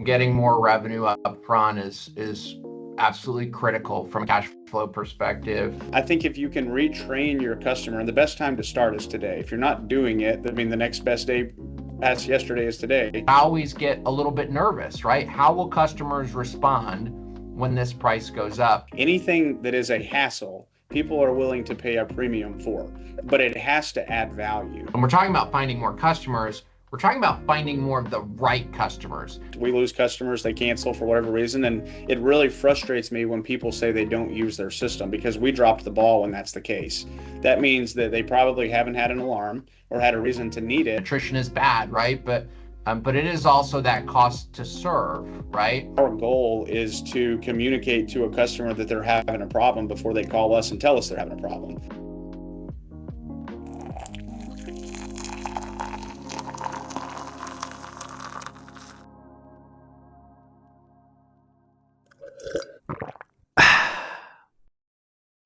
getting more revenue up front is absolutely critical from a cash flow perspective. I think if you can retrain your customer, and the best time to start is today. If you're not doing it, I mean, the next best day past yesterday is today. I always get a little bit nervous, right? How will customers respond when this price goes up? Anything that is a hassle, people are willing to pay a premium for, but it has to add value. When we're talking about finding more customers, we're talking about finding more of the right customers. We lose customers, they cancel for whatever reason, and it really frustrates me when people say they don't use their system, because we dropped the ball when that's the case. That means that they probably haven't had an alarm or had a reason to need it. Attrition is bad, right? But it is also that cost to serve, right? Our goal is to communicate to a customer that they're having a problem before they call us and tell us they're having a problem.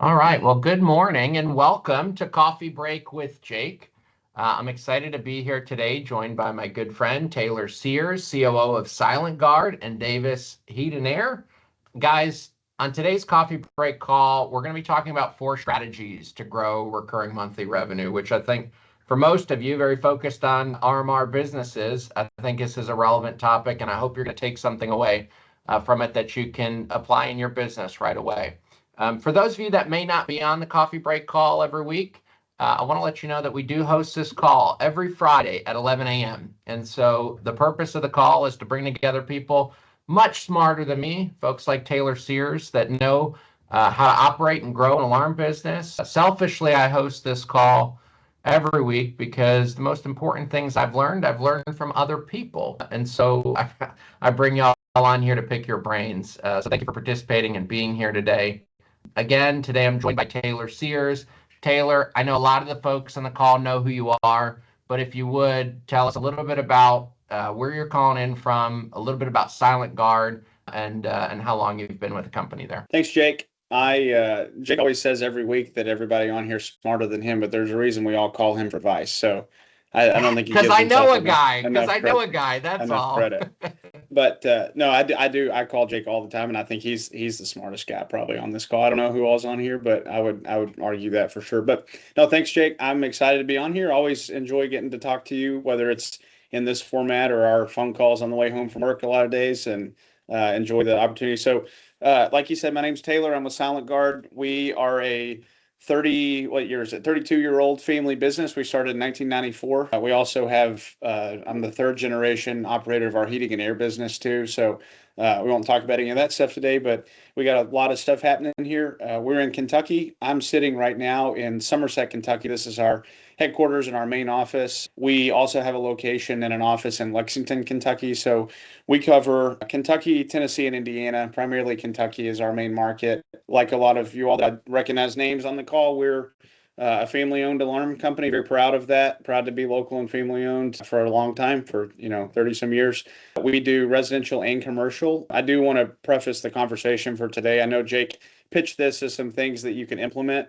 All right. Well, good morning and welcome to Coffee Break with Jake. I'm excited to be here today, joined by my good friend, Taylor Sears, COO of Silent Guard, and Davis Heat and Air. Guys, on today's Coffee Break call, we're going to be talking about 4 strategies to grow recurring monthly revenue, which I think for most of you very focused on RMR businesses, I think this is a relevant topic, and I hope you're going to take something away from it that you can apply in your business right away. For those of you that may not be on the Coffee Break call every week, I want to let you know that we do host this call every Friday at 11 a.m. And so the purpose of the call is to bring together people much smarter than me, folks like Taylor Sears that know how to operate and grow an alarm business. Selfishly, I host this call every week because the most important things I've learned from other people. And so I bring y'all on here to pick your brains. So thank you for participating and being here today. Again, today I'm joined by Taylor Sears. Taylor, I know a lot of the folks on the call know who you are, but if you would tell us a little bit about where you're calling in from, a little bit about Silent Guard, and how long you've been with the company there. Thanks, Jake. Jake always says every week that everybody on here is smarter than him, but there's a reason we all call him for advice. So I don't think he gives himself enough that's all. Credit. But no, I do. I call Jake all the time, and I think he's the smartest guy probably on this call. I don't know who all's on here, but I would argue that for sure. But no, thanks, Jake. I'm excited to be on here. Always enjoy getting to talk to you, whether it's in this format or our phone calls on the way home from work a lot of days, and enjoy the opportunity. So, like you said, my name's Taylor. I'm with Silent Guard. We are a 32-year-old family business. We started in 1994. We also have, I'm the 3rd generation operator of our heating and air business too. So we won't talk about any of that stuff today, but we got a lot of stuff happening here. We're in Kentucky. I'm sitting right now in Somerset, Kentucky. This is our headquarters and our main office. We also have a location and an office in Lexington, Kentucky. So we cover Kentucky, Tennessee, and Indiana. Primarily Kentucky is our main market. Like a lot of you all that recognize names on the call, we're a family-owned alarm company. Very proud of that. Proud to be local and family-owned for a long time, for 30-some years. We do residential and commercial. I do want to preface the conversation for today. I know Jake pitched this as some things that you can implement,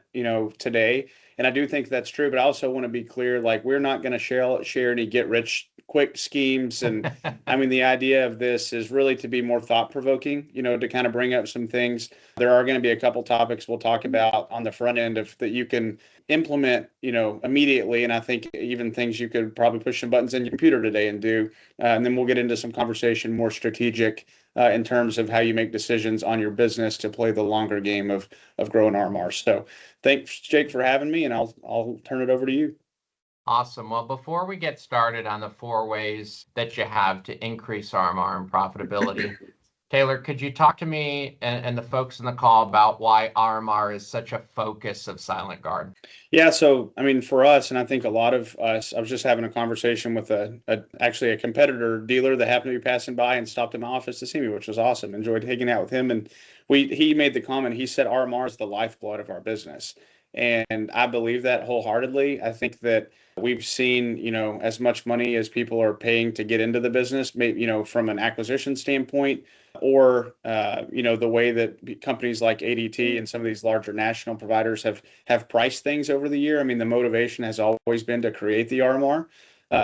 today. And I do think that's true, but I also want to be clear, like, we're not going to share any get-rich-quick schemes. And I mean, the idea of this is really to be more thought-provoking, to kind of bring up some things. There are going to be a couple topics we'll talk about on the front end that you can implement, immediately. And I think even things you could probably push some buttons in your computer today and do. And then we'll get into some conversation more strategic in terms of how you make decisions on your business to play the longer game of growing RMR. So thanks, Jake, for having me, and I'll turn it over to you. Awesome. Well, before we get started on the 4 ways that you have to increase RMR and profitability, Taylor, could you talk to me and the folks in the call about why RMR is such a focus of Silent Guard? Yeah, so I mean, for us, and I think a lot of us, I was just having a conversation with actually a competitor dealer that happened to be passing by and stopped in my office to see me, which was awesome. Enjoyed hanging out with him, and he made the comment. He said RMR is the lifeblood of our business, and I believe that wholeheartedly. I think that we've seen, as much money as people are paying to get into the business, maybe, from an acquisition standpoint, or the way that companies like ADT and some of these larger national providers have priced things over the year. I mean, the motivation has always been to create the RMR.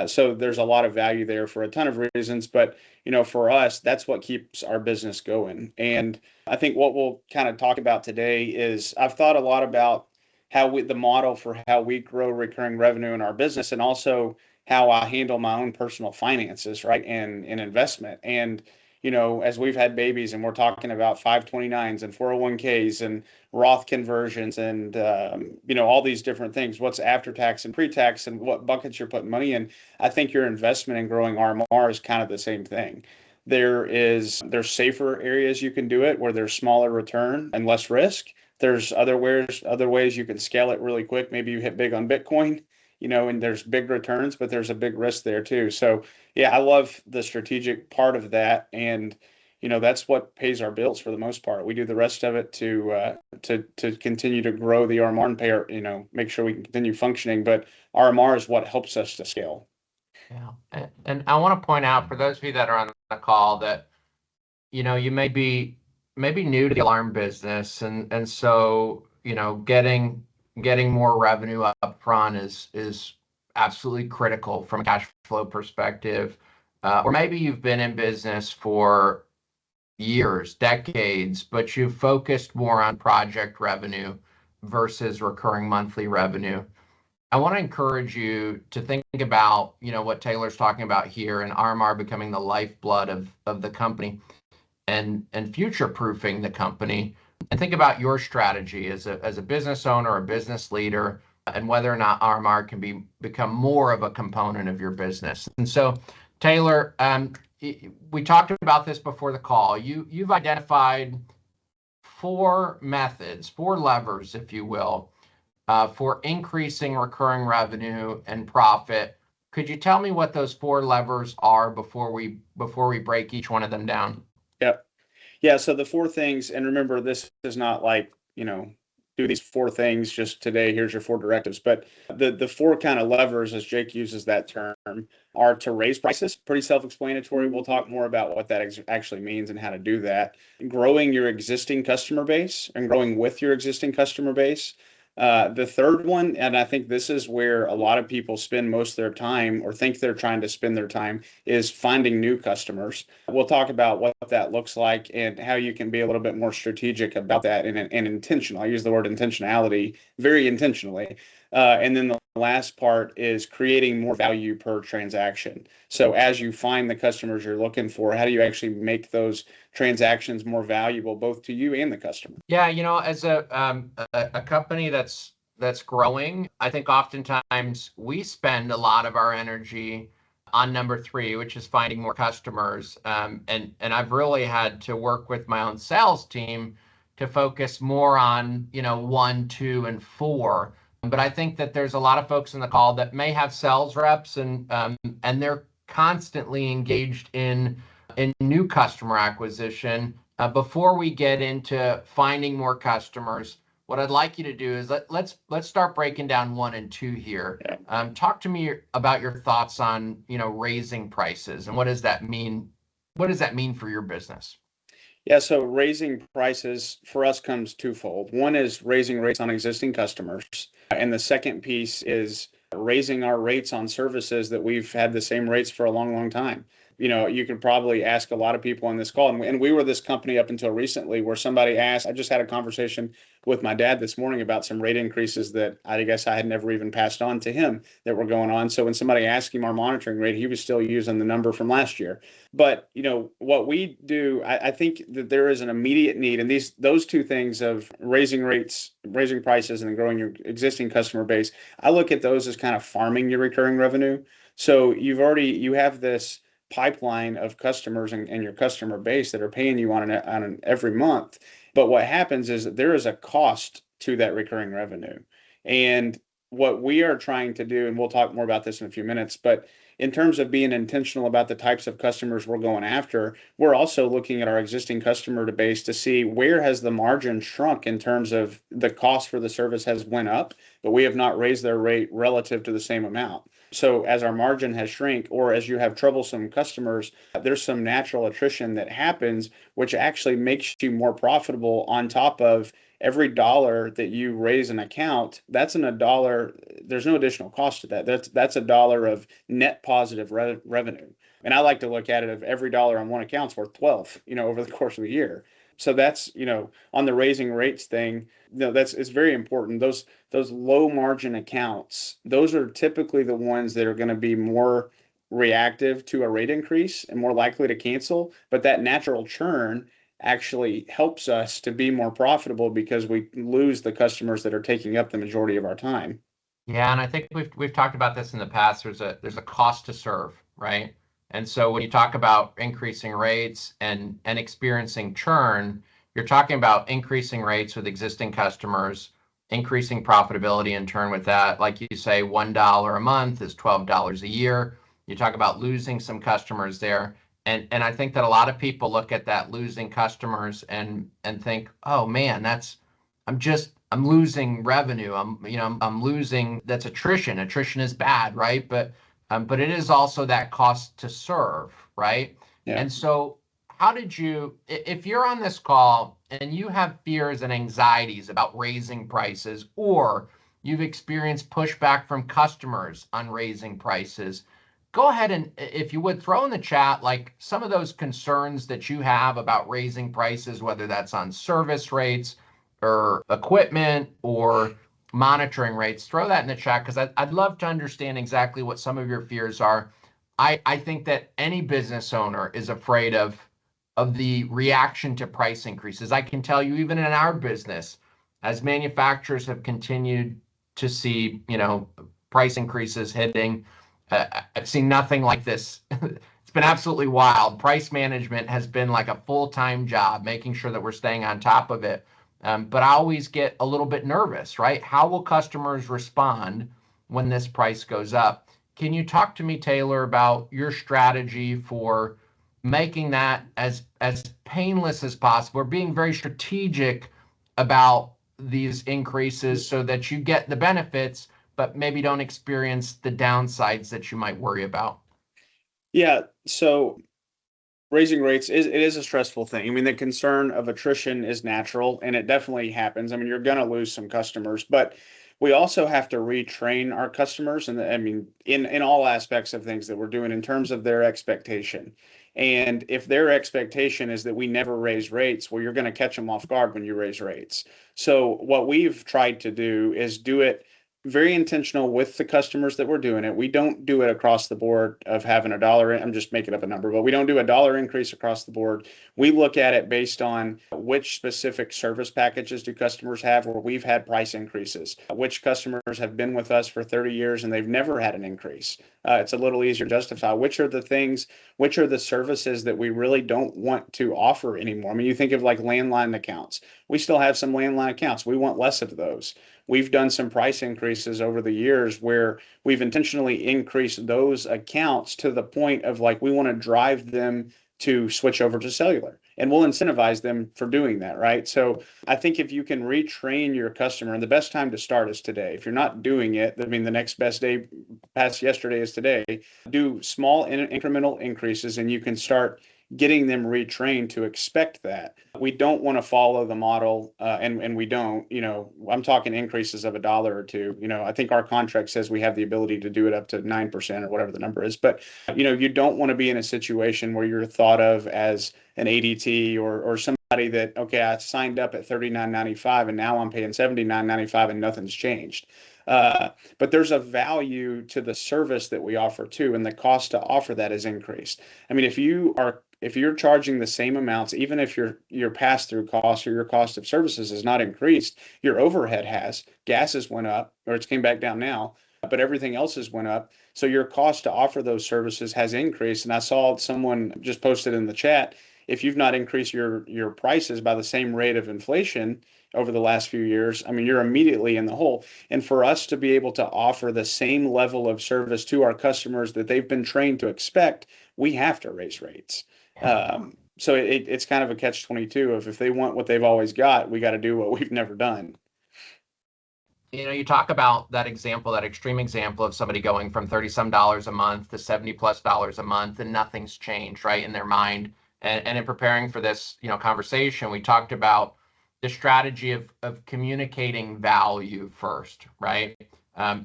So there's a lot of value there for a ton of reasons, but for us, that's what keeps our business going. And I think what we'll kind of talk about today is I've thought a lot about the model for how we grow recurring revenue in our business, and also how I handle my own personal finances, right? And investment. And as we've had babies and we're talking about 529s and 401ks and Roth conversions and all these different things, what's after tax and pre-tax and what buckets you're putting money in. I think your investment in growing RMR is kind of the same thing. There's safer areas you can do it where there's smaller return and less risk. There's other ways you can scale it really quick. Maybe you hit big on Bitcoin, and there's big returns, but there's a big risk there too. So yeah, I love the strategic part of that. And that's what pays our bills for the most part. We do the rest of it to continue to grow the RMR and make sure we can continue functioning. But RMR is what helps us to scale. Yeah. And I want to point out for those of you that are on the call that, you may be new to the alarm business. And so, getting more revenue up front is absolutely critical from a cash flow perspective. Or maybe you've been in business for years, decades, but you've focused more on project revenue versus recurring monthly revenue. I want to encourage you to think about, what Taylor's talking about here, and RMR becoming the lifeblood of the company and future-proofing the company. And think about your strategy as a business owner or business leader, and whether or not RMR can become more of a component of your business. And so, Taylor, we talked about this before the call. You've identified 4 methods, 4 levers, if you will, for increasing recurring revenue and profit. Could you tell me what those 4 levers are before we break each one of them down? Yep. Yeah. So the 4 things, and remember, this is not like, do these 4 things just today. Here's your 4 directives. But the 4 kind of levers, as Jake uses that term, are to raise prices. Pretty self-explanatory. We'll talk more about what that actually means and how to do that. Growing your existing customer base and growing with your existing customer base. The third one, and I think this is where a lot of people spend most of their time or think they're trying to spend their time, is finding new customers. We'll talk about what that looks like and how you can be a little bit more strategic about that and intentional. I use the word intentionality very intentionally. And then the last part is creating more value per transaction. So as you find the customers you're looking for, how do you actually make those transactions more valuable, both to you and the customer? Yeah, as a company that's growing, I think oftentimes we spend a lot of our energy on number 3, which is finding more customers. And I've really had to work with my own sales team to focus more on 1, 2, and 4. But I think that there's a lot of folks in the call that may have sales reps, and they're constantly engaged in new customer acquisition. Before we get into finding more customers, what I'd like you to do is let's start breaking down 1 and 2 here. Yeah. Talk to me about your thoughts on raising prices, and what does that mean? What does that mean for your business? Yeah, so raising prices for us comes twofold. One is raising rates on existing customers, and the second piece is raising our rates on services that we've had the same rates for a long, long time. You could probably ask a lot of people on this call, and we were this company up until recently where somebody asked. I just had a conversation with my dad this morning about some rate increases that I guess I had never even passed on to him that were going on. So when somebody asked him our monitoring rate, he was still using the number from last year. But what we do, I think that there is an immediate need, and those 2 things of raising rates, raising prices, and then growing your existing customer base, I look at those as kind of farming your recurring revenue. So you have this pipeline of customers and your customer base that are paying you on an every month. But what happens is that there is a cost to that recurring revenue. And what we are trying to do, and we'll talk more about this in a few minutes, but in terms of being intentional about the types of customers we're going after, we're also looking at our existing customer base to see where has the margin shrunk in terms of the cost for the service has went up but we have not raised their rate relative to the same amount. So as our margin has shrunk, or as you have troublesome customers, there's some natural attrition that happens, which actually makes you more profitable on top of every dollar that you raise an account. That's a dollar. There's no additional cost to that. That's a dollar of net positive revenue. And I like to look at it of every dollar on one account's worth 12, over the course of the year. So that's, on the raising rates thing, it's very important. Those low margin accounts, those are typically the ones that are going to be more reactive to a rate increase and more likely to cancel. But that natural churn actually helps us to be more profitable because we lose the customers that are taking up the majority of our time. Yeah, and I think we've talked about this in the past. There's a cost to serve, right? And so when you talk about increasing rates and experiencing churn, you're talking about increasing rates with existing customers, increasing profitability in turn with that. Like you say, $1 a month is $12 a year. You talk about losing some customers there. And I think that a lot of people look at that losing customers and think, oh man, I'm losing revenue. I'm losing. That's attrition. Attrition is bad, right? But it is also that cost to serve, right? Yeah. And so if you're on this call and you have fears and anxieties about raising prices, or you've experienced pushback from customers on raising prices, go ahead and, if you would, throw in the chat like some of those concerns that you have about raising prices, whether that's on service rates or equipment or monitoring rates. Throw that in the chat because I'd love to understand exactly what some of your fears are. I think that any business owner is afraid of the reaction to price increases. I can tell you, even in our business, as manufacturers have continued to see, price increases hitting, I've seen nothing like this. It's been absolutely wild. Price management has been like a full-time job, making sure that we're staying on top of it. But I always get a little bit nervous, right? How will customers respond when this price goes up? Can you talk to me, Taylor, about your strategy for making that as painless as possible, or being very strategic about these increases so that you get the benefits, but maybe don't experience the downsides that you might worry about? Yeah. So raising rates is a stressful thing. I mean, the concern of attrition is natural, and it definitely happens. I mean, you're going to lose some customers, but we also have to retrain our customers, and I mean, in all aspects of things that we're doing in terms of their expectation. And if their expectation is that we never raise rates, well, you're going to catch them off guard when you raise rates. So what we've tried to do is do it very intentional with the customers that we're doing it. We don't do it across the board of having a dollar. I'm just making up a number, but we don't do a dollar increase across the board. We look at it based on which specific service packages do customers have where we've had price increases, which customers have been with us for 30 years and they've never had an increase. It's a little easier to justify which are the services that we really don't want to offer anymore. I mean, you think of like landline accounts. We still have some landline accounts. We want less of those. We've done some price increases over the years where we've intentionally increased those accounts to the point of like we want to drive them to switch over to cellular, and we'll incentivize them for doing that, right? So I think if you can retrain your customer, and the best time to start is today. If you're not doing it, I mean, the next best day past yesterday is today. Do small incremental increases, and you can start getting them retrained to expect that. We don't want to follow the model, and we don't, I'm talking increases of $1 or $2. I think our contract says we have the ability to do it up to 9% or whatever the number is. But, you don't want to be in a situation where you're thought of as an ADT or somebody that, okay, I signed up at $39.95 and now I'm paying $79.95 and nothing's changed. But there's a value to the service that we offer too, and the cost to offer that is increased. I mean, if you're charging the same amounts, even if your pass-through cost or your cost of services has not increased, your overhead has. Gas has went up, or it's came back down now, but everything else has went up. So your cost to offer those services has increased. And I saw someone just posted in the chat, if you've not increased your prices by the same rate of inflation over the last few years, I mean, you're immediately in the hole. And for us to be able to offer the same level of service to our customers that they've been trained to expect, we have to raise rates. So it's kind of a catch-22 of if they want what they've always got, we got to do what we've never done. You talk about that example, that extreme example of somebody going from 30 some dollars a month to 70 plus dollars a month, and nothing's changed, right, in their mind. And in preparing for this, conversation, we talked about the strategy of communicating value first, right?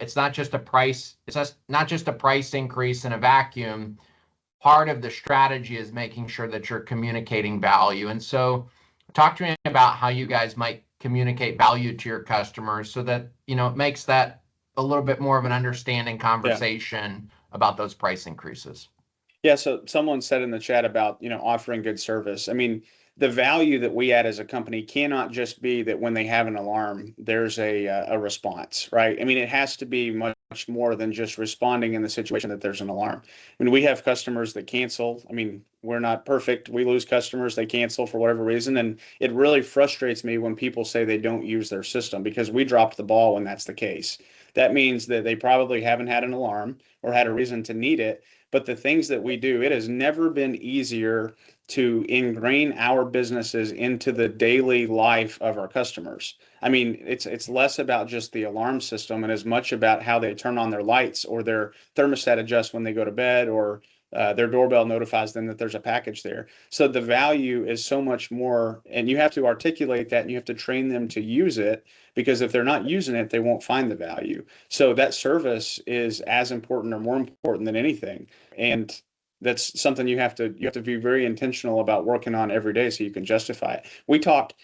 It's not just a price, it's just not just a price increase in a vacuum. Part of the strategy is making sure that you're communicating value. And so talk to me about how you guys might communicate value to your customers so that, it makes that a little bit more of an understanding Yeah. conversation about those price increases. Yeah, so someone said in the chat about, offering good service. I mean, the value that we add as a company cannot just be that when they have an alarm, there's a response, right? I mean, it has to be much more than just responding in the situation that there's an alarm. I mean, we have customers that cancel. I mean, we're not perfect. We lose customers, they cancel for whatever reason, and it really frustrates me when people say they don't use their system because we dropped the ball when that's the case. That means that they probably haven't had an alarm or had a reason to need it, but the things that we do, it has never been easier to ingrain our businesses into the daily life of our customers. I mean, it's less about just the alarm system and as much about how they turn on their lights or their thermostat adjusts when they go to bed or their doorbell notifies them that there's a package there. So the value is so much more, and you have to articulate that and you have to train them to use it because if they're not using it, they won't find the value. So that service is as important or more important than anything. And that's something you have to be very intentional about working on every day so you can justify it. We talk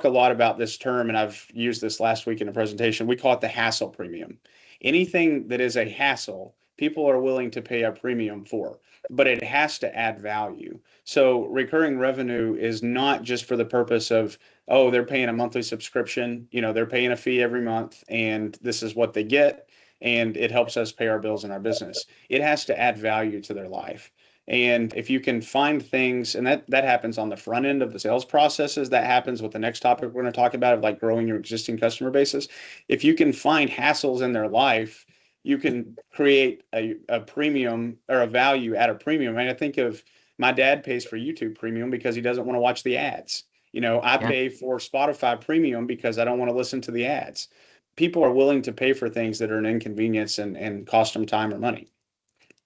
a lot about this term, and I've used this last week in a presentation. We call it the hassle premium. Anything that is a hassle, people are willing to pay a premium for, but it has to add value. So recurring revenue is not just for the purpose of, oh, they're paying a monthly subscription, they're paying a fee every month and this is what they get and it helps us pay our bills in our business. It has to add value to their life. And if you can find things, and that happens on the front end of the sales processes, that happens with the next topic we're going to talk about of like growing your existing customer bases. If you can find hassles in their life, you can create a premium or a value at a premium. And I think of my dad pays for YouTube premium because he doesn't want to watch the ads. I Yeah. pay for Spotify premium because I don't want to listen to the ads. People are willing to pay for things that are an inconvenience and cost them time or money.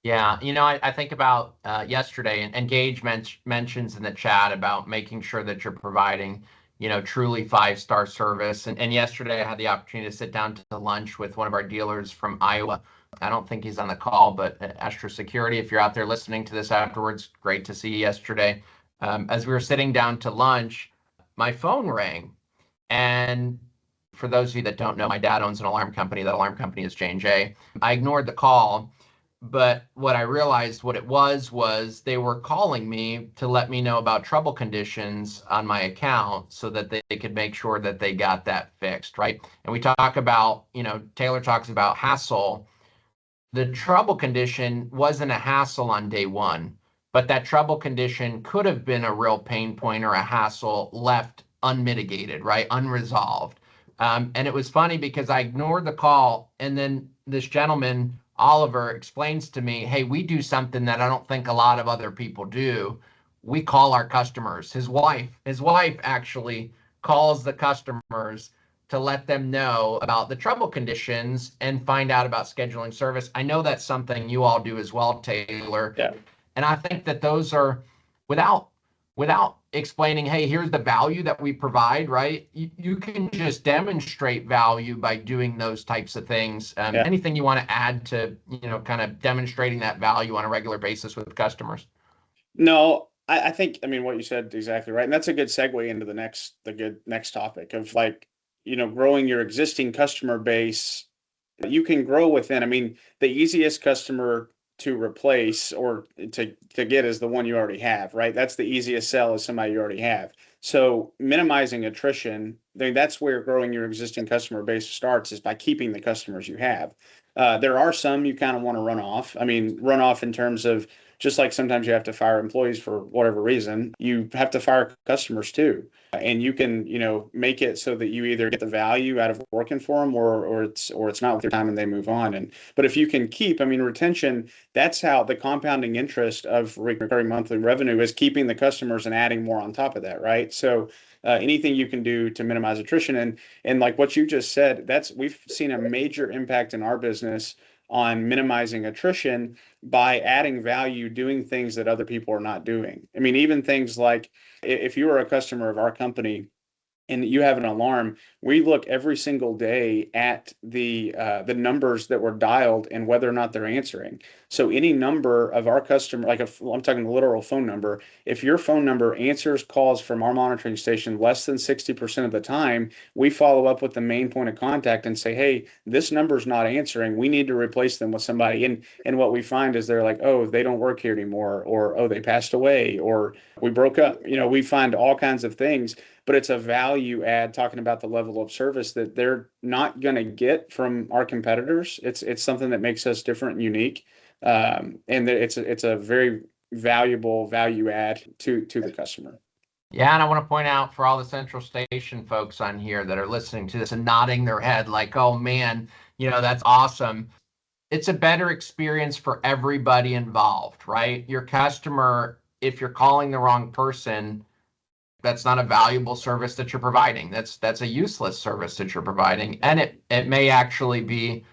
Yeah, I think about yesterday, and Gage mentions in the chat about making sure that you're providing, truly five-star service. And yesterday I had the opportunity to sit down to lunch with one of our dealers from Iowa. I don't think he's on the call, but Astra Security, if you're out there listening to this afterwards, great to see you yesterday. As we were sitting down to lunch, my phone rang. And for those of you that don't know, my dad owns an alarm company. That alarm company is J&J. I ignored the call. But what I realized what it was they were calling me to let me know about trouble conditions on my account so that they could make sure that they got that fixed, right? And we talk about, Taylor talks about hassle. The trouble condition wasn't a hassle on day one, but that trouble condition could have been a real pain point or a hassle left unmitigated, right? Unresolved. And it was funny because I ignored the call, and then this gentleman, Oliver, explains to me, hey, we do something that I don't think a lot of other people do. We call our customers. His wife actually calls the customers to let them know about the trouble conditions and find out about scheduling service. I know that's something you all do as well, Taylor. Yeah. And I think that those are without explaining, hey, here's the value that we provide, right? You can just demonstrate value by doing those types of things. Yeah. Anything you want to add to, kind of demonstrating that value on a regular basis with customers? No, I think, I mean, what you said is exactly right. And that's a good segue into the good next topic of like, growing your existing customer base. You can grow within, I mean, the easiest customer to replace or to get is the one you already have, right? That's the easiest sell is somebody you already have. So minimizing attrition, I mean, that's where growing your existing customer base starts is by keeping the customers you have. There are some you kind of want to run off. I mean, run off in terms of just like sometimes you have to fire employees for whatever reason, you have to fire customers too. And you can, make it so that you either get the value out of working for them, or it's not worth your time and they move on. But if you can keep, I mean, retention, that's how the compounding interest of recurring monthly revenue is keeping the customers and adding more on top of that, right? So anything you can do to minimize attrition, and like what you just said, we've seen a major impact in our business on minimizing attrition by adding value, doing things that other people are not doing. I mean, even things like if you are a customer of our company and you have an alarm, we look every single day at the numbers that were dialed and whether or not they're answering. So any number of our customer, like I'm talking the literal phone number, if your phone number answers calls from our monitoring station less than 60% of the time, we follow up with the main point of contact and say, hey, this number's not answering. We need to replace them with somebody. And what we find is they're like, oh, they don't work here anymore, or oh, they passed away, or we broke up. We find all kinds of things, but it's a value add, talking about the level of service that they're not going to get from our competitors. It's something that makes us different and unique, and it's a very valuable value add to the customer. Yeah, and I want to point out for all the Central Station folks on here that are listening to this and nodding their head like, oh man, that's awesome. It's a better experience for everybody involved, right? Your customer, if you're calling the wrong person, that's not a valuable service that you're providing. That's a useless service that you're providing, and it may actually be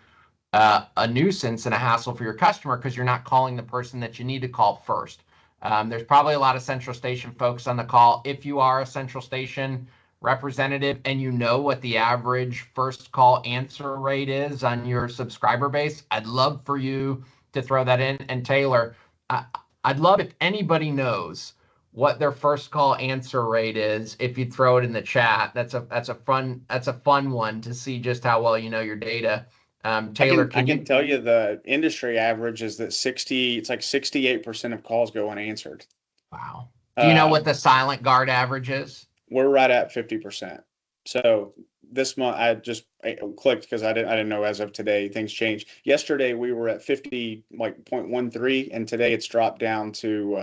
a nuisance and a hassle for your customer because you're not calling the person that you need to call first. There's probably a lot of Central Station folks on the call. If you are a Central Station representative and you know what the average first call answer rate is on your subscriber base, I'd love for you to throw that in. And Taylor, I'd love if anybody knows what their first call answer rate is, if you throw it in the chat. That's a fun one to see just how well you know your data. Taylor, I can tell you the industry average is that it's like 68% of calls go unanswered. Wow. Do you know what the silent guard average is? We're right at 50%. So this month I clicked because I didn't know as of today. Things changed. Yesterday we were at 50.13, and today it's dropped down to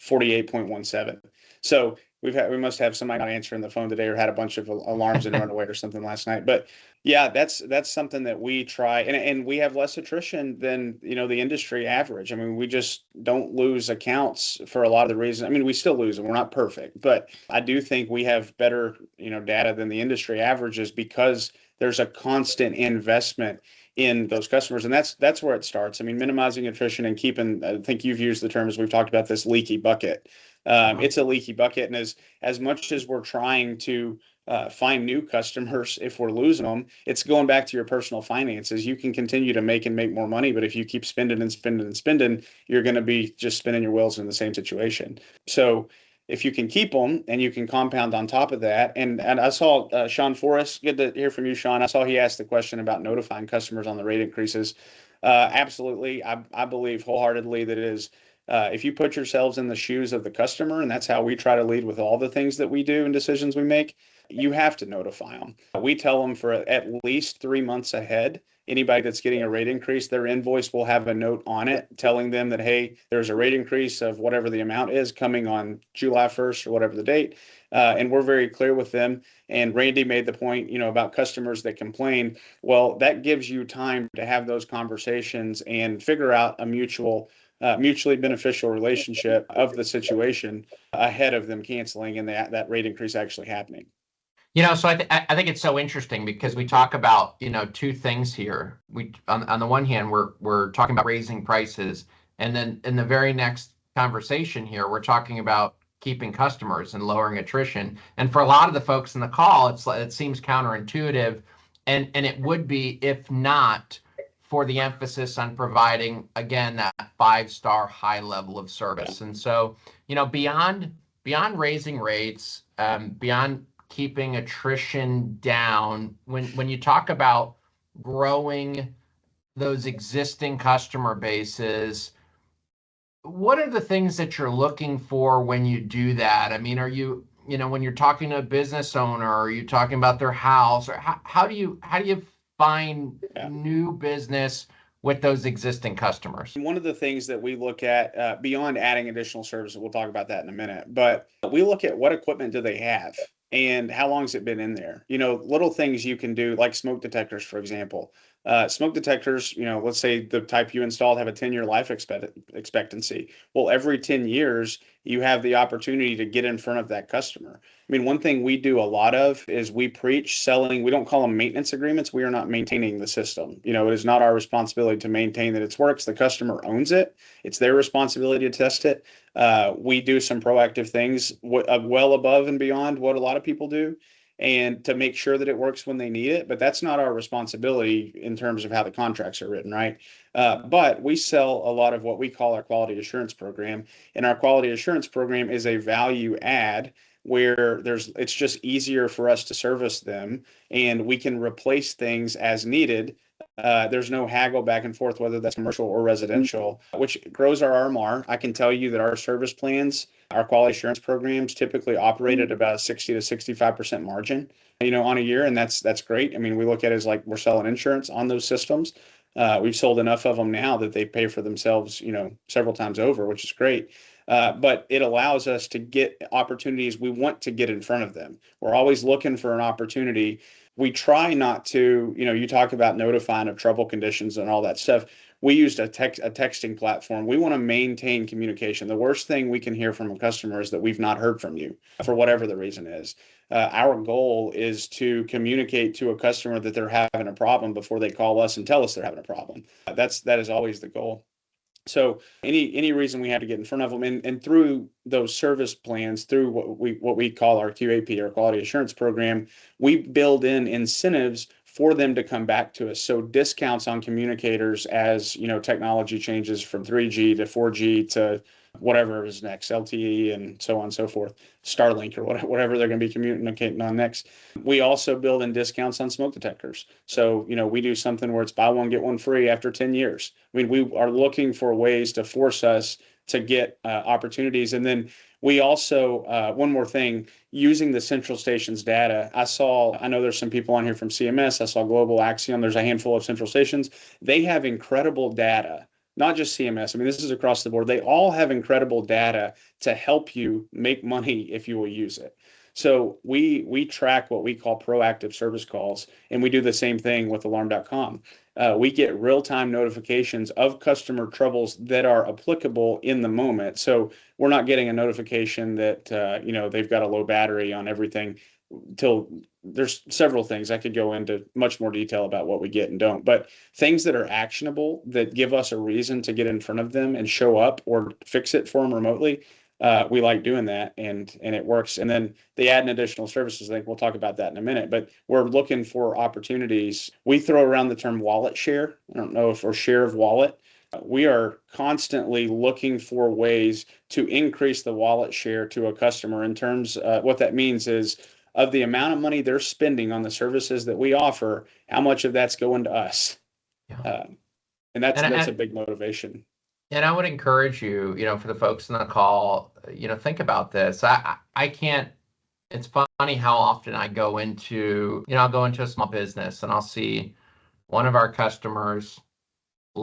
48.17. So we must have somebody not answering the phone today, or had a bunch of alarms and run away or something last night. But yeah, that's something that we try, and we have less attrition than the industry average. I mean, we just don't lose accounts for a lot of the reasons. I mean, we still lose them. We're not perfect, but I do think we have better data than the industry averages because there's a constant investment in those customers, and that's where it starts. I mean, minimizing attrition and keeping, I think you've used the term, as we've talked about, this leaky bucket. It's a leaky bucket, and as much as we're trying to find new customers, if we're losing them, it's going back to your personal finances. You can continue to make more money, but if you keep spending and spending and spending, you're going to be just spinning your wheels in the same situation. So if you can keep them and you can compound on top of that, and I saw Sean Forrest, good to hear from you, Sean. I saw he asked the question about notifying customers on the rate increases. Absolutely, I believe wholeheartedly that it is. If you put yourselves in the shoes of the customer, and that's how we try to lead with all the things that we do and decisions we make, you have to notify them. We tell them for at least 3 months ahead. Anybody that's getting a rate increase, their invoice will have a note on it telling them that, hey, there's a rate increase of whatever the amount is coming on July 1st or whatever the date. And we're very clear with them. And Randy made the point, about customers that complain. Well, that gives you time to have those conversations and figure out a mutually beneficial relationship of the situation ahead of them canceling and that rate increase actually happening. So I think it's so interesting because we talk about, two things here. We on the one hand, we're talking about raising prices, and then in the very next conversation here, we're talking about keeping customers and lowering attrition. And for a lot of the folks in the call, it seems counterintuitive, and it would be if not for the emphasis on providing, again, that 5-star high level of service. And so, beyond raising rates, beyond keeping attrition down, when you talk about growing those existing customer bases, what are the things that you're looking for when you do that? I mean, are you, when you're talking to a business owner, are you talking about their house, or how do you find new business with those existing customers? One of the things that we look at beyond adding additional services, we'll talk about that in a minute, but we look at what equipment do they have and how long has it been in there? Little things you can do, like smoke detectors, for example. Smoke detectors, let's say the type you installed have a 10-year life expectancy. Well, every 10 years, you have the opportunity to get in front of that customer. I mean, one thing we do a lot of is we preach selling, we don't call them maintenance agreements. We are not maintaining the system. It is not our responsibility to maintain that it works. The customer owns it. It's their responsibility to test it. We do some proactive things well above and beyond what a lot of people do, and to make sure that it works when they need it. But that's not our responsibility in terms of how the contracts are written, right? But we sell a lot of what we call our quality assurance program. And our quality assurance program is a value add where it's just easier for us to service them, and we can replace things as needed. There's no haggle back and forth, whether that's commercial or residential, which grows our RMR. I can tell you that our service plans, our quality assurance programs typically operate at about a 60 to 65% margin, on a year. And that's great. I mean, we look at it as like we're selling insurance on those systems. We've sold enough of them now that they pay for themselves, several times over, which is great. But it allows us to get opportunities. We want to get in front of them. We're always looking for an opportunity. We try not to, you talk about notifying of trouble conditions and all that stuff. We used a texting platform. We want to maintain communication. The worst thing we can hear from a customer is that we've not heard from you for whatever the reason is. Our goal is to communicate to a customer that they're having a problem before they call us and tell us they're having a problem. That is always the goal. So any reason we had to get in front of them, and through those service plans, through what we call our QAP, our quality assurance program, we build in incentives for them to come back to us. So discounts on communicators as technology changes from 3G to 4G to whatever is next, LTE and so on and so forth, Starlink or whatever they're going to be communicating on next. We also build in discounts on smoke detectors. So, we do something where it's buy one, get one free after 10 years. I mean, we are looking for ways to force us to get opportunities. And then we also, one more thing, using the central stations data. I know there's some people on here from CMS. I saw Global Axiom. There's a handful of central stations. They have incredible data. Not just CMS. I mean, this is across the board. They all have incredible data to help you make money if you will use it. So we track what we call proactive service calls, and we do the same thing with alarm.com. We get real-time notifications of customer troubles that are applicable in the moment. So we're not getting a notification that they've got a low battery on everything. There's several things I could go into much more detail about what we get and don't, but things that are actionable that give us a reason to get in front of them and show up or fix it for them remotely. We like doing that, and it works. And then they add in additional services. I think we'll talk about that in a minute, but we're looking for opportunities. We throw around the term wallet share. I don't know if or share of wallet. We are constantly looking for ways to increase the wallet share to a customer in terms what that means is of the amount of money they're spending on the services that we offer, how much of that's going to us. Yeah. And that's a big motivation. And I would encourage you, for the folks on the call, think about this. I can't, it's funny how often I go into, I'll go into a small business and I'll see one of our customers'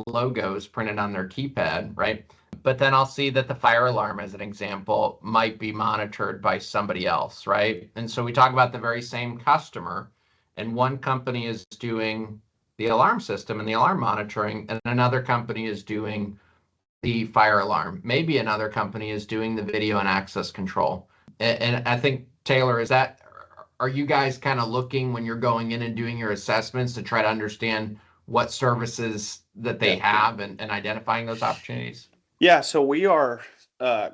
logos printed on their keypad, right? But then I'll see that the fire alarm, as an example, might be monitored by somebody else, right? And so we talk about the very same customer, and one company is doing the alarm system and the alarm monitoring, and another company is doing the fire alarm. Maybe another company is doing the video and access control. And I think, Taylor, are you guys kind of looking when you're going in and doing your assessments to try to understand what services that they have and identifying those opportunities? Yeah, so we are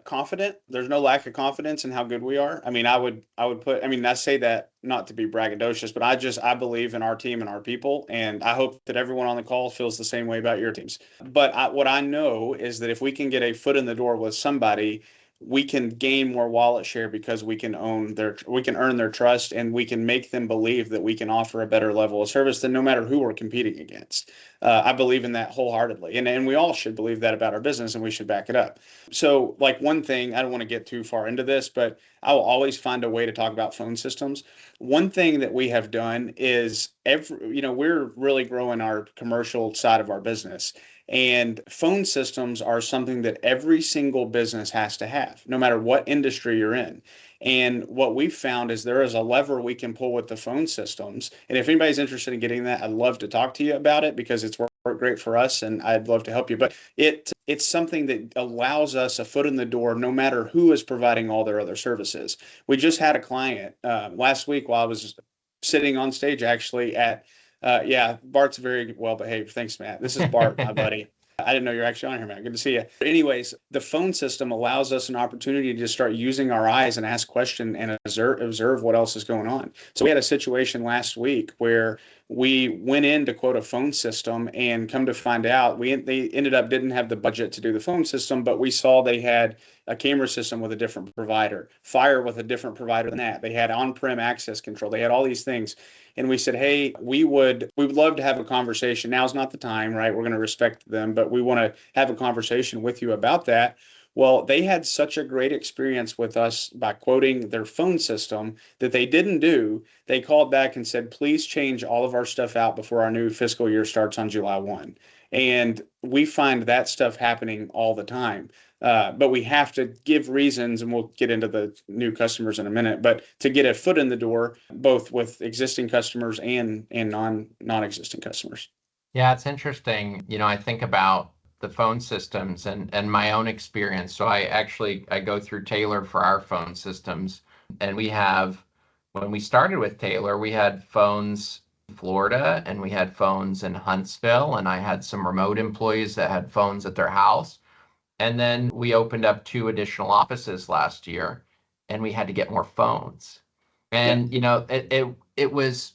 confident. There's no lack of confidence in how good we are. I mean, I say that not to be braggadocious, but I believe in our team and our people, and I hope that everyone on the call feels the same way about your teams. But what I know is that if we can get a foot in the door with somebody, we can gain more wallet share because we can earn their trust, and we can make them believe that we can offer a better level of service than no matter who we're competing against. I believe in that wholeheartedly, and we all should believe that about our business, and we should back it up. So, like, one thing, I don't want to get too far into this, but I will always find a way to talk about phone systems. One thing that we have done is we're really growing our commercial side of our business. And phone systems are something that every single business has to have, no matter what industry you're in. And what we've found is there is a lever we can pull with the phone systems. And if anybody's interested in getting that, I'd love to talk to you about it because it's worked great for us, and I'd love to help you. But it's something that allows us a foot in the door no matter who is providing all their other services. We just had a client last week while I was sitting on stage actually at yeah, Bart's very well behaved. Thanks, Matt. This is Bart, my buddy. I didn't know you're actually on here, Matt. Good to see you. Anyways, the phone system allows us an opportunity to just start using our eyes and ask questions and observe what else is going on. So we had a situation last week where we went in to quote a phone system, and come to find out, they ended up didn't have the budget to do the phone system, but we saw they had a camera system with a different provider, fire with a different provider than that. They had on-prem access control. They had all these things. And we said, hey, we would love to have a conversation. Now's not the time, right? We're going to respect them, but we want to have a conversation with you about that. Well, they had such a great experience with us by quoting their phone system that they didn't do. They called back and said, please change all of our stuff out before our new fiscal year starts on July 1. And we find that stuff happening all the time. But we have to give reasons, and we'll get into the new customers in a minute, but to get a foot in the door, both with existing customers and non-existing customers. Yeah, it's interesting. I think about the phone systems and my own experience. So I go through Taylor for our phone systems. And when we started with Taylor, we had phones in Florida and we had phones in Huntsville, and I had some remote employees that had phones at their house. And then we opened up 2 additional offices last year, and we had to get more phones. And it was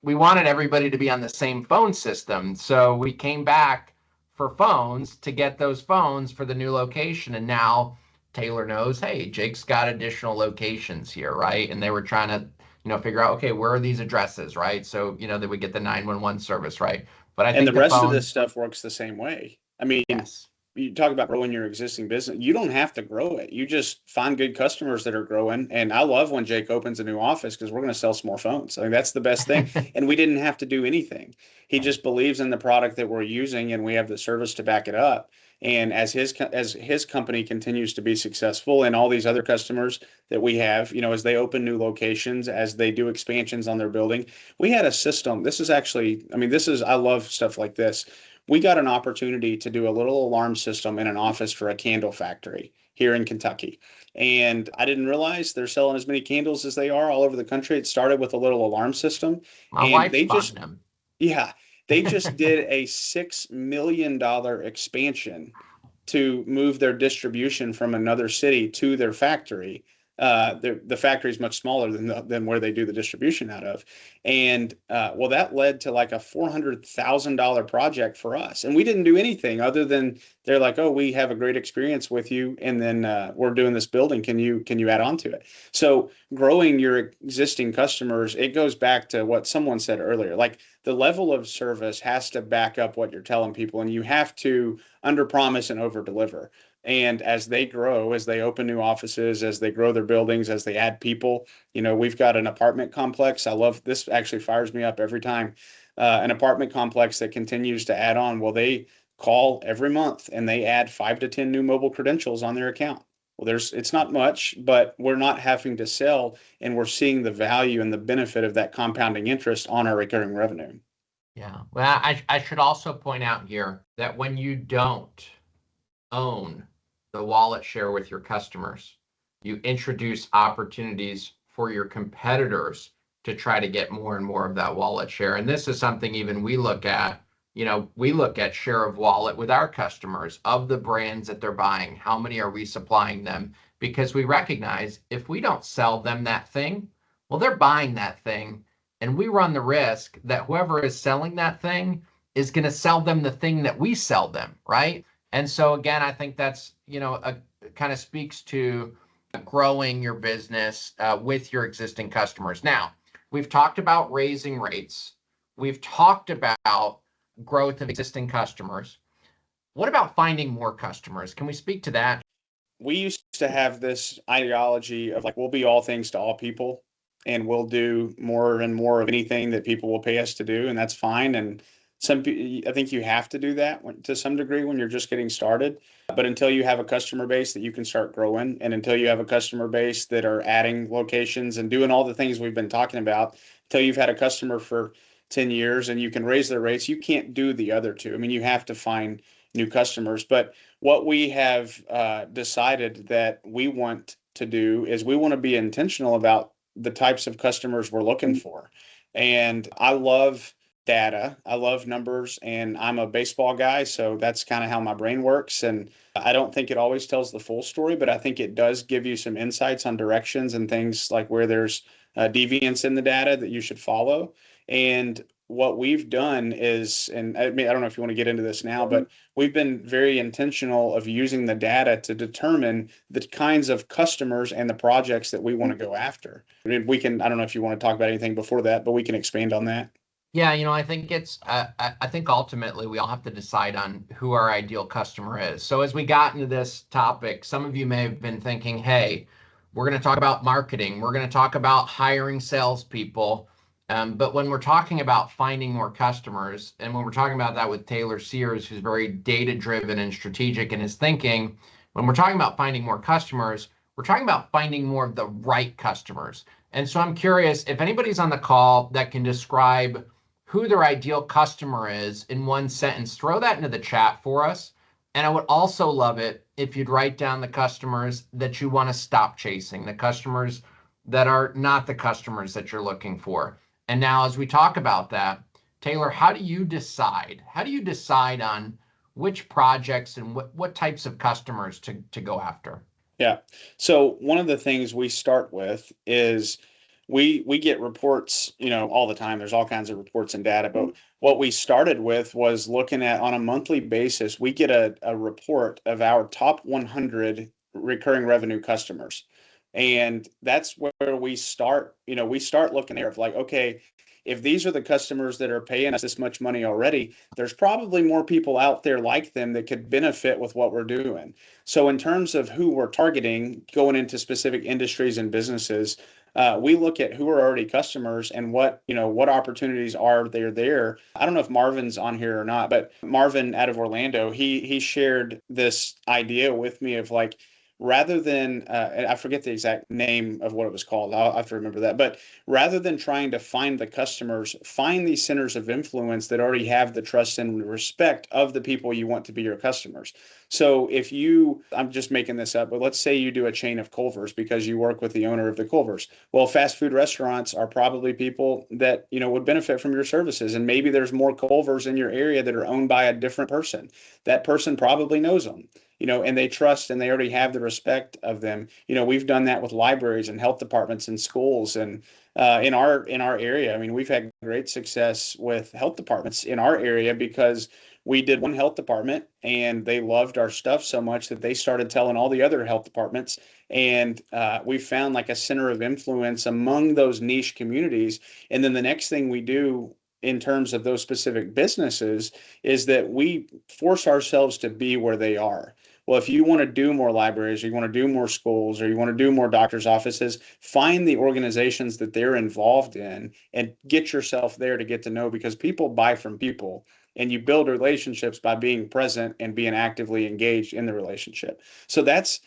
we wanted everybody to be on the same phone system. So we came back for phones to get those phones for the new location. And now Taylor knows, hey, Jake's got additional locations here, right? And they were trying to figure out, okay, where are these addresses, right? So that we get the 911 service, right? But I think the rest of this stuff works the same way. I mean, yes. You talk about growing your existing business. You don't have to grow it. You just find good customers that are growing. And I love when Jake opens a new office because we're going to sell some more phones. I think that's the best thing. And we didn't have to do anything. He just believes in the product that we're using, and we have the service to back it up. And as his company continues to be successful, and all these other customers that we have, as they open new locations, as they do expansions on their building, we had a system. This is actually, I love stuff like this. We got an opportunity to do a little alarm system in an office for a candle factory here in Kentucky. And I didn't realize they're selling as many candles as they are all over the country. It started with a little alarm system. My wife's buying them. Yeah, they just did a $6 million expansion to move their distribution from another city to their factory. The factory is much smaller than where they do the distribution out of. And that led to like a $400,000 project for us. And we didn't do anything other than they're like, oh, we have a great experience with you, and then we're doing this building. Can you add on to it? So growing your existing customers, it goes back to what someone said earlier. Like, the level of service has to back up what you're telling people, and you have to underpromise and overdeliver. And as they grow, as they open new offices, as they grow their buildings, as they add people, we've got an apartment complex. I love this, actually fires me up every time. An apartment complex that continues to add on. Well, they call every month and they add 5 to 10 new mobile credentials on their account. Well, it's not much, but we're not having to sell, and we're seeing the value and the benefit of that compounding interest on our recurring revenue. Yeah. Well, I should also point out here that when you don't own the wallet share with your customers, you introduce opportunities for your competitors to try to get more and more of that wallet share. And this is something even we look at. We look at share of wallet with our customers of the brands that they're buying. How many are we supplying them? Because we recognize if we don't sell them that thing, well, they're buying that thing. And we run the risk that whoever is selling that thing is going to sell them the thing that we sell them, right? And so again, I think that's, kind of speaks to growing your business with your existing customers. Now, we've talked about raising rates. We've talked about growth of existing customers. What about finding more customers? Can we speak to that? We used to have this ideology of like, we'll be all things to all people and we'll do more and more of anything that people will pay us to do. And that's fine. And I think you have to do that to some degree when you're just getting started. But until you have a customer base that you can start growing, and until you have a customer base that are adding locations and doing all the things we've been talking about, until you've had a customer for 10 years and you can raise their rates, you can't do the other two. I mean, you have to find new customers. But what we have decided that we want to do is we want to be intentional about the types of customers we're looking for. And I love data. I love numbers, and I'm a baseball guy, so that's kind of how my brain works. And I don't think it always tells the full story, but I think it does give you some insights on directions and things like where there's deviance in the data that you should follow. And what we've done is, and I mean, I don't know if you want to get into this now, but we've been very intentional of using the data to determine the kinds of customers and the projects that we want to go after. I mean, I don't know if you want to talk about anything before that, but we can expand on that. Yeah, I think I think ultimately we all have to decide on who our ideal customer is. So as we got into this topic, some of you may have been thinking, hey, we're going to talk about marketing. We're going to talk about hiring salespeople. But when we're talking about finding more customers, and when we're talking about that with Taylor Sears, who's very data-driven and strategic in his thinking, when we're talking about finding more customers, we're talking about finding more of the right customers. And so I'm curious if anybody's on the call that can describe who their ideal customer is in one sentence, throw that into the chat for us. And I would also love it if you'd write down the customers that you want to stop chasing, the customers that are not the customers that you're looking for. And now, as we talk about that, Taylor, how do you decide? How do you decide on which projects and what types of customers to go after? Yeah. So one of the things we start with is we get reports, all the time. There's all kinds of reports and data, but what we started with was looking at on a monthly basis, we get a report of our top 100 recurring revenue customers. And that's where we start, we start looking at like, okay, if these are the customers that are paying us this much money already, there's probably more people out there like them that could benefit with what we're doing. So in terms of who we're targeting, going into specific industries and businesses, we look at who are already customers and what opportunities are there. I don't know if Marvin's on here or not, but Marvin out of Orlando, he shared this idea with me of like, rather than I forget the exact name of what it was called. I'll have to remember that. But rather than trying to find the customers, find these centers of influence that already have the trust and respect of the people you want to be your customers. So I'm just making this up, but let's say you do a chain of Culvers because you work with the owner of the Culvers. Well, fast food restaurants are probably people that, would benefit from your services. And maybe there's more Culvers in your area that are owned by a different person. That person probably knows them. And they trust and they already have the respect of them. We've done that with libraries and health departments and schools. And in our area, I mean, we've had great success with health departments in our area because we did one health department and they loved our stuff so much that they started telling all the other health departments. And we found like a center of influence among those niche communities. And then the next thing we do in terms of those specific businesses is that we force ourselves to be where they are. Well, if you want to do more libraries, or you want to do more schools, or you want to do more doctors' offices, find the organizations that they're involved in and get yourself there to get to know, because people buy from people and you build relationships by being present and being actively engaged in the relationship. So that's,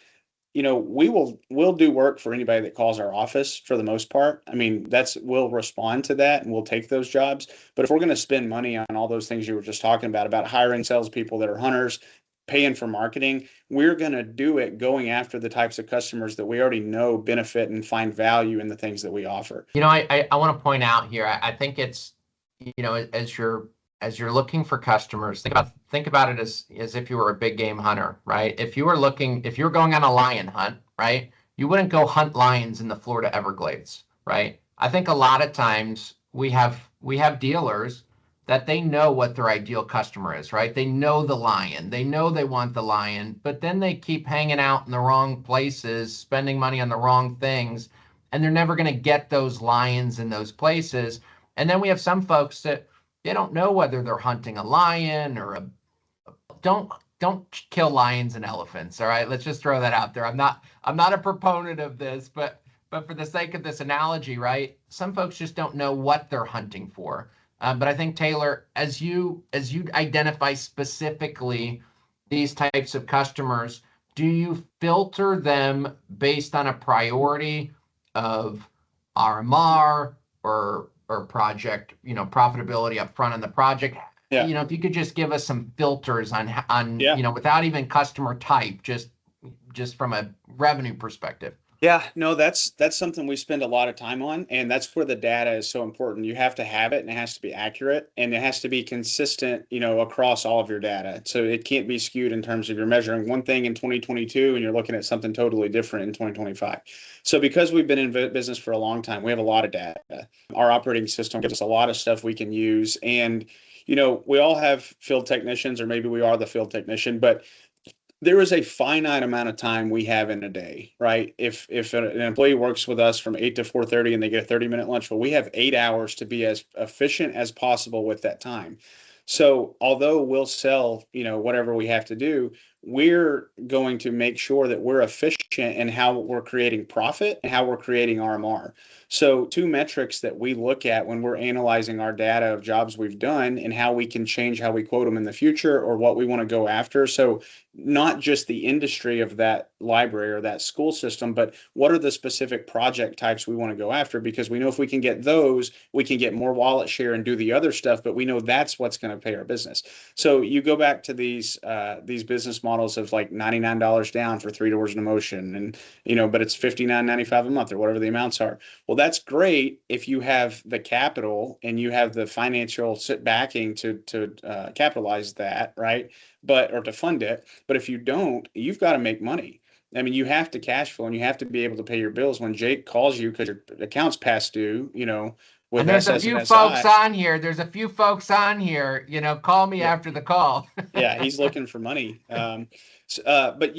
we'll do work for anybody that calls our office for the most part. I mean, we'll respond to that and we'll take those jobs. But if we're going to spend money on all those things you were just talking about hiring salespeople that are hunters, paying for marketing, we're going to do it going after the types of customers that we already know benefit and find value in the things that we offer. I want to point out here, I think it's, as you're looking for customers, think about it as if you were a big game hunter, right? If you were going on a lion hunt, right, you wouldn't go hunt lions in the Florida Everglades, right? I think a lot of times we have dealers that they know what their ideal customer is, right? They know the lion, they know they want the lion, but then they keep hanging out in the wrong places, spending money on the wrong things, and they're never going to get those lions in those places. And then we have some folks that they don't know whether they're hunting a lion or a don't kill lions and elephants. All right, let's just throw that out there. I'm not a proponent of this, but for the sake of this analogy, right? Some folks just don't know what they're hunting for. But I think Taylor, as you identify specifically these types of customers, do you filter them based on a priority of RMR or project, profitability up front on the project? Yeah. If you could just give us some filters on Yeah. without even customer type, just from a revenue perspective. Yeah, no, that's something we spend a lot of time on, and that's where the data is so important. You have to have it, and it has to be accurate, and it has to be consistent, across all of your data. So it can't be skewed in terms of you're measuring one thing in 2022 and you're looking at something totally different in 2025. So because we've been in business for a long time, we have a lot of data. Our operating system gives us a lot of stuff we can use, and we all have field technicians, or maybe we are the field technician, but there is a finite amount of time we have in a day, right? If an employee works with us from 8 to 4:30 and they get a 30-minute lunch, well, we have 8 hours to be as efficient as possible with that time. So although we'll sell, whatever we have to do, we're going to make sure that we're efficient in how we're creating profit and how we're creating RMR. So two metrics that we look at when we're analyzing our data of jobs we've done and how we can change how we quote them in the future or what we want to go after. So not just the industry of that library or that school system, but what are the specific project types we want to go after? Because we know if we can get those, we can get more wallet share and do the other stuff, but we know that's what's going to pay our business. So you go back to these business models of like $99 down for 3 doors and a motion, and but it's $59.95 a month or whatever the amounts are. Well, that's great if you have the capital and you have the financial backing to capitalize that, right? Or to fund it. But if you don't, you've got to make money. I mean, you have to cash flow and you have to be able to pay your bills when Jake calls you because your account's past due, with And there's a few folks on here. Call me after the call. Yeah, he's looking for money. But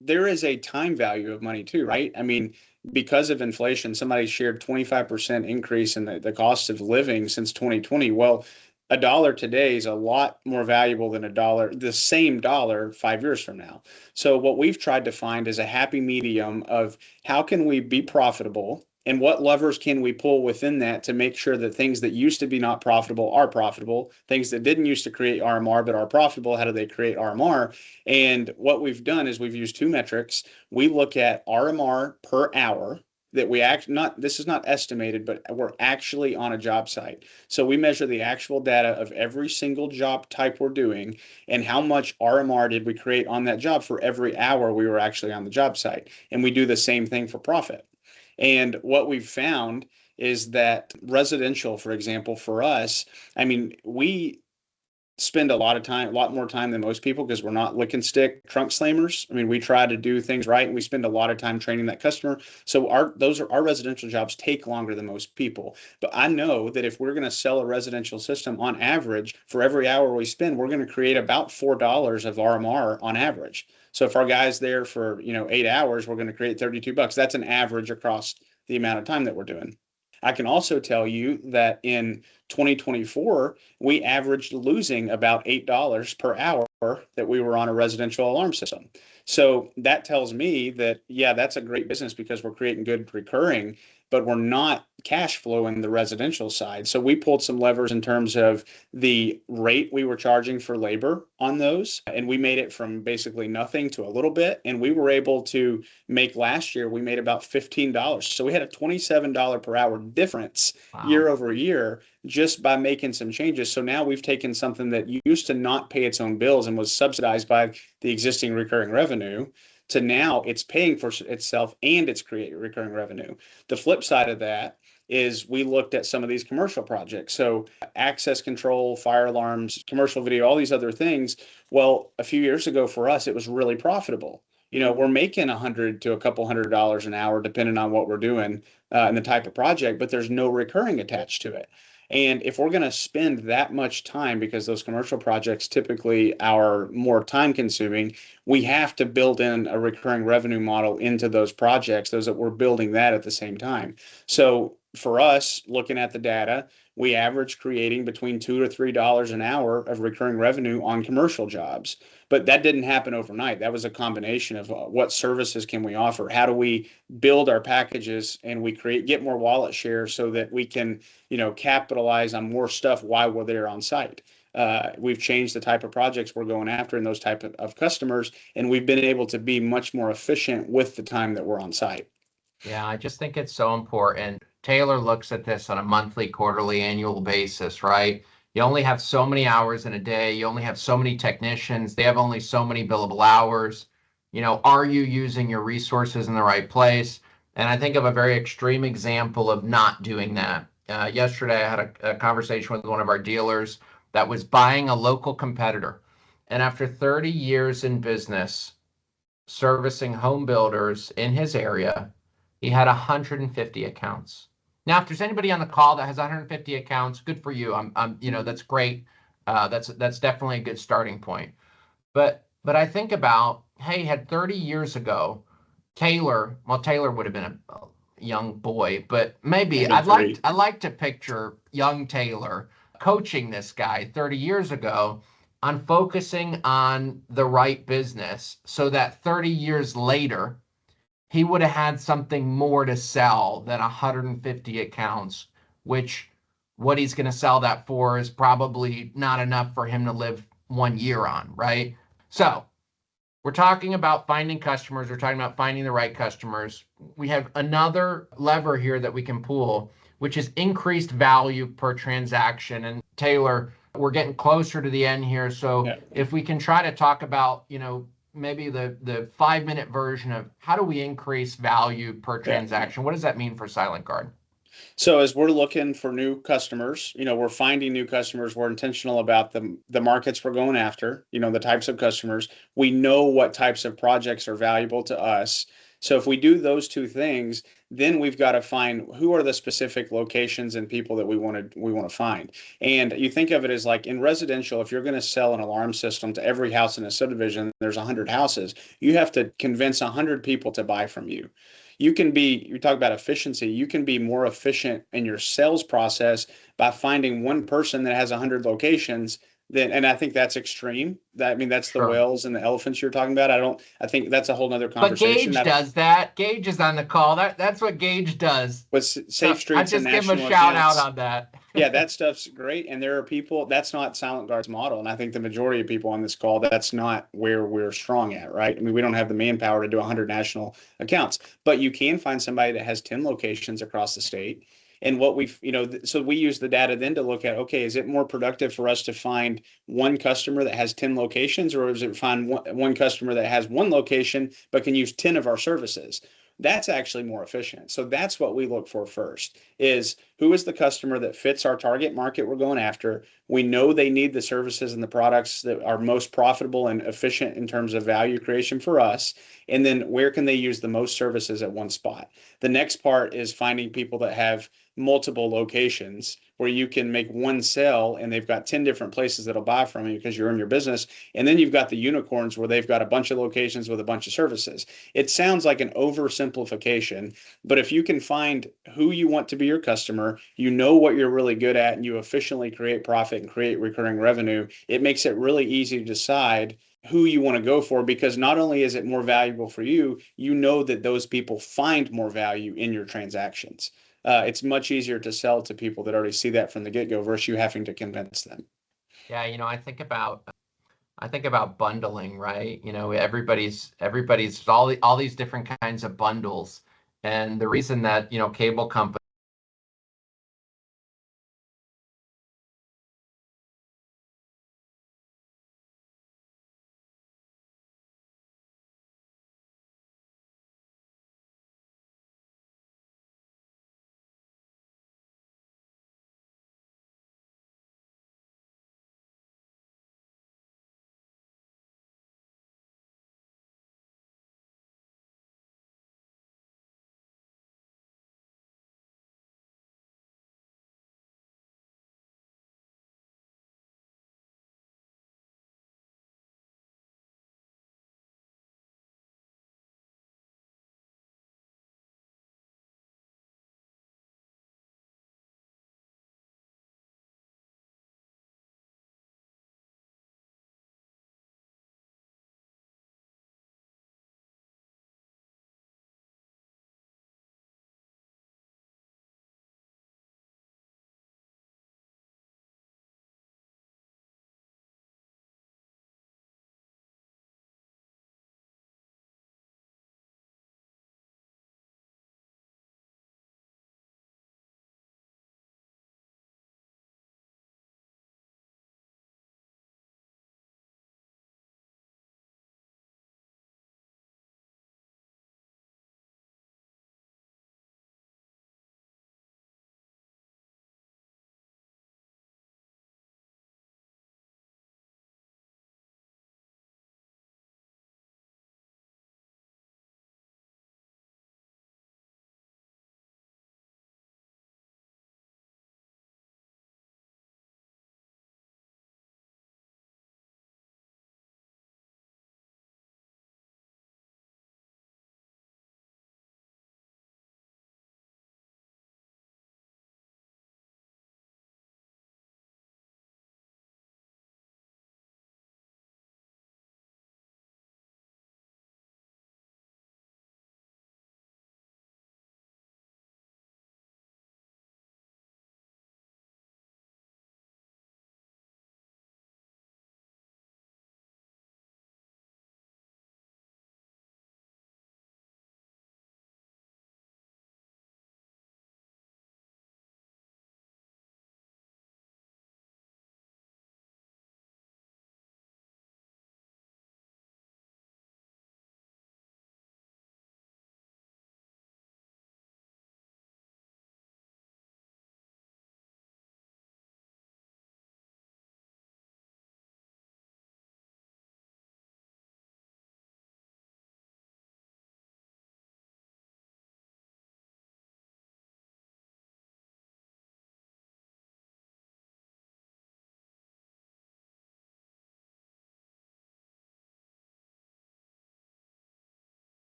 there is a time value of money too, right? I mean, because of inflation, somebody shared 25% increase in the cost of living since 2020. Well, a dollar today is a lot more valuable than the same dollar 5 years from now. So what we've tried to find is a happy medium of how can we be profitable and what levers can we pull within that to make sure that things that used to be not profitable are profitable, things that didn't used to create RMR but are profitable, how do they create RMR? And what we've done is we've used two metrics. We look at RMR per hour that this is not estimated, but we're actually on a job site. So we measure the actual data of every single job type we're doing and how much RMR did we create on that job for every hour we were actually on the job site. And we do the same thing for profit. And what we've found is that residential, for example, for us, I mean, we spend a lot more time than most people because we're not lick and stick trunk slammers. I mean, we try to do things right and we spend a lot of time training that customer. So our residential jobs take longer than most people. But I know that if we're going to sell a residential system on average, for every hour we spend, we're going to create about $4 of RMR on average. So if our guy's there for 8 hours, we're going to create $32. That's an average across the amount of time that we're doing. I can also tell you that in 2024, we averaged losing about $8 per hour that we were on a residential alarm system. So that tells me that, yeah, that's a great business because we're creating good recurring, but we're not cash flowing the residential side. So we pulled some levers in terms of the rate we were charging for labor on those. And we made it from basically nothing to a little bit. And we were able to make last year, we made about $15. So we had a $27 per hour difference year over year just by making some changes. So now we've taken something that used to not pay its own bills and was subsidized by the existing recurring revenue to now it's paying for itself and it's creating recurring revenue. The flip side of that is we looked at some of these commercial projects. So access control, fire alarms, commercial video, all these other things. Well, a few years ago for us, it was really profitable. We're making $100 to a couple $100 an hour, depending on what we're doing and the type of project, but there's no recurring attached to it. And if we're going to spend that much time, because those commercial projects typically are more time consuming, we have to build in a recurring revenue model into those projects, those that we're building that at the same time. So for us, looking at the data, we average creating between $2 to $3 an hour of recurring revenue on commercial jobs. But that didn't happen overnight. That was a combination of what services can we offer? How do we build our packages and we get more wallet share so that we can, capitalize on more stuff while we're there on site. We've changed the type of projects we're going after and those type of customers, and we've been able to be much more efficient with the time that we're on site. Yeah, I just think it's so important. Taylor looks at this on a monthly, quarterly, annual basis, right? You only have so many hours in a day. You only have so many technicians. They have only so many billable hours. Are you using your resources in the right place? And I think of a very extreme example of not doing that. Yesterday, I had a conversation with one of our dealers that was buying a local competitor. And after 30 years in business, servicing home builders in his area, he had 150 accounts. Now, if there's anybody on the call that has 150 accounts, good for you. That's great. That's definitely a good starting point. But I think about, hey, had 30 years ago, Taylor would have been a young boy, but maybe I'd like to picture young Taylor coaching this guy 30 years ago on focusing on the right business so that 30 years later, he would have had something more to sell than 150 accounts, which what he's going to sell that for is probably not enough for him to live 1 year on, right? So we're talking about finding customers. We're talking about finding the right customers. We have another lever here that we can pull, which is increased value per transaction. And Taylor, we're getting closer to the end here. So if we can try to talk about, maybe the 5-minute version of how do we increase value per transaction? What does that mean for Silent Guard? So as we're looking for new customers, we're finding new customers. We're intentional about the markets we're going after, the types of customers. We know what types of projects are valuable to us. So if we do those two things, then we've got to find who are the specific locations and people that we want to find. And you think of it as like in residential, if you're going to sell an alarm system to every house in a subdivision, there's 100 houses. You have to convince 100 people to buy from you. You talk about efficiency, you can be more efficient in your sales process by finding one person that has 100 locations. And I think that's extreme. That's the whales and the elephants you're talking about. I think that's a whole nother conversation. But Gage does that. Gage is on the call. That's what Gage does. With Safe Streets I just give him a shout out on that. Yeah, that stuff's great. And there are people, that's not Silent Guard's model. And I think the majority of people on this call, that's not where we're strong at, right? We don't have the manpower to do 100 national accounts, but you can find somebody that has 10 locations across the state. And what so we use the data then to look at, okay, is it more productive for us to find one customer that has 10 locations, or is it find one customer that has one location but can use 10 of our services? That's actually more efficient. So that's what we look for first, is who is the customer that fits our target market we're going after. We know they need the services and the products that are most profitable and efficient in terms of value creation for us. And then where can they use the most services at one spot? The next part is finding people that have multiple locations where you can make one sale and they've got 10 different places that'll buy from you because you're in your business. And then you've got the unicorns where they've got a bunch of locations with a bunch of services. It sounds like an oversimplification, but if you can find who you want to be your customer, you know what you're really good at, and you efficiently create profit and create recurring revenue, it makes it really easy to decide who you want to go for, because not only is it more valuable for you, you know that those people find more value in your transactions. It's much easier to sell to people that already see that from the get-go versus you having to convince them. Yeah, I think about bundling, right? Everybody's all these different kinds of bundles, and the reason that cable companies